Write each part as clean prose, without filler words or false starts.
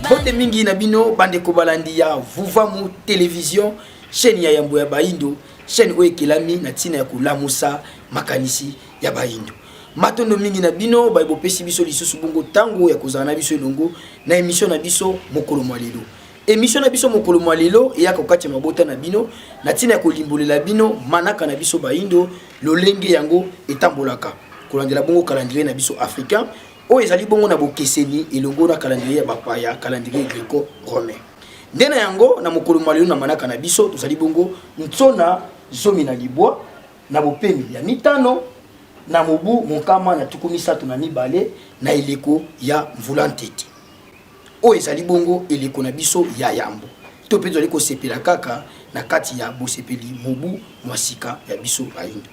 Bote mingi na bino bande ko balandi ya Vuvamu Télévision, chaîne ya Yambo ya Baindo, chaîne oyekelami na tina ya kulamusa makanisi ya Baindo. Matondo mingi na bino ba bopesi biso lisusu bongo tango ya kozana na biso elongo na émission na biso mokolo mwalelo. Émission na biso mokolo mwalelo ya kokati mabota na bino na tina ya kolimbolela bino manaka na biso Baindo lolenge yango etambolaka. Kolandela bongo calendrier na biso africain o ezali bongo na bokeseni elongo na calendrier ya bapaya, calendrier greco-romain. Ndena yango na mokolo mwalelo na manaka na biso tozali bongo ntsona zomi na libwa na bopemi ya mitano na mobu mokama na tukumi sato na mibale na eleko ya mvula ntete. O ezali bongo eleko na biso ya yambo. To pe tozali ko sepela kaka na kati ya bosepeli mobu mwasika ya biso Baindo.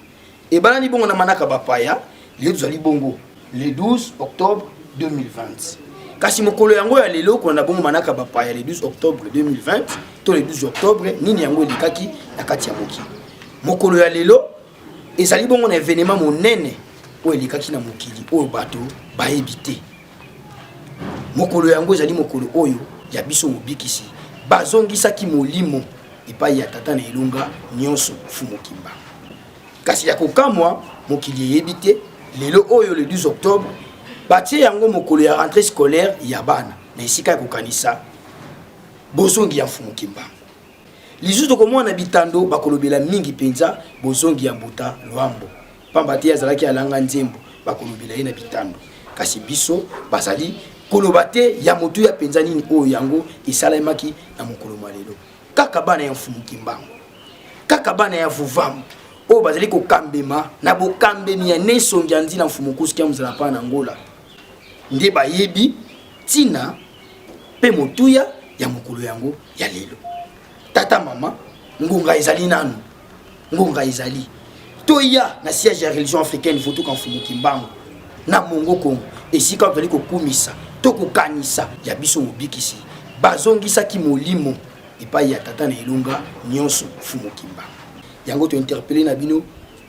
E balani bongo na manaka bapaya le tozali bongo le 12 octobre 2020. Kasi mokolo yango ya lelo ko na bongo manaka bapaya le 12 octobre 2020 to le 12 octobre nini yango elikaki na kati ya mokili. Mokolo ya lelo ezali bongo na événement monene o elikaki na mokili o bato baebite. Mokolo yango ezali mokolo oyo ya biso mobikisi bazongisaki molimo epai ya tata na elonga nyonso Fumu Kimba. Kasi ya kokamwa mokili ebite lelo oyo le 12 octobre batie yango mokolo ya rentrée scolaire ya bana na esika ya kokanisa bozongi ya Fumu Kimba. Lisusu komona bitando bakolobela mingi penza bozongi ya mbuta lwambo pamba te azalaki alanga nzembo bakolobela ye na bitando. Kasi biso bazali kolobate ya motu ya penza nini oyo yango esalemaki na mokolo mwalelo kaka bana ya Fumu Kimba, kaka bana ya Vuvamu o bazali ko kambema na bokambemi ya nesongi andi na Fumu Kuski ya muzala pa na Angola nde bayebi tina pe motuya ya mokolo yango ya lelo. Tata mama ngonga ezali nanu, ngonga ezali toya na siège ya religion africaine voto kan Fumu Kimba na Mongo Kongo esika bazali kokumisa to kokanisa ya biso mobikisi bazongisa ki molimo epai ya tata na elonga nyonso Fumu Kimba. Yango to interpeller na bino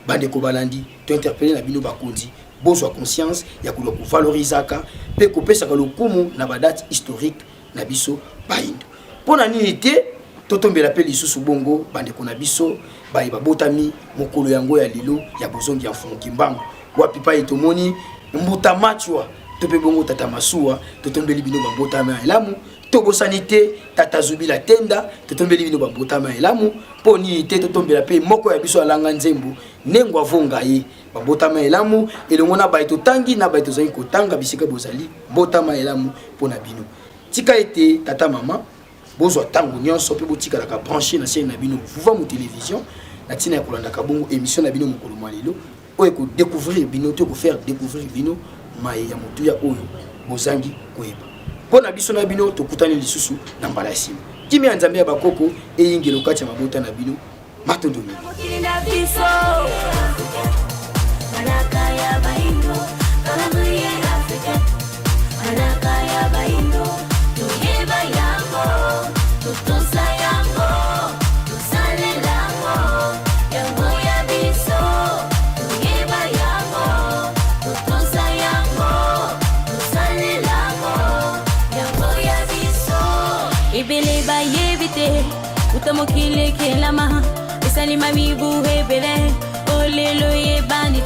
bande ko balandi, to interpeller na bino bakonzi bozwa conscience ya ko valorisaka pe ko pesa ka lokumu na badate historique na biso Baindo. Pona nini te totombela pe lisusu bongo bande ko na biso bayi babotami mokolo yango ya lelo ya bozongi ya Fumu Kimba. Wapi pa etomoni mbuta machwa to pe bongo tata masuwa totombeli bino babotami ya elamu. Tobosanite tata Zubila Tenda totombeli bino babotama elamu poni te totombela pe moko ya biso alanga nzembo nengo avonga ye babotama elamu elongo na baito tangi na baito zai kotanga bisika bozali botama elamu pona bino tika ete tata mama bozwa tango nyonso pe botika la ka brancher na chaîne na bino Vuvamu Télévision na tina ya kolanda ka bongo émission na bino mokolo mwalelo oyo ko découvrir bino to ko faire découvrir bino maye ya motu ya oyo bozangi koyeba. Pona biso na bino tokutani lisusu na mbala ya sima. Kimi ya Nzambe ya bakoko eyingelo kati ya mabota na bino matondo mingi. Ibele ba yebite utamokile kelama esalima mibu hebele olelo ye bandite.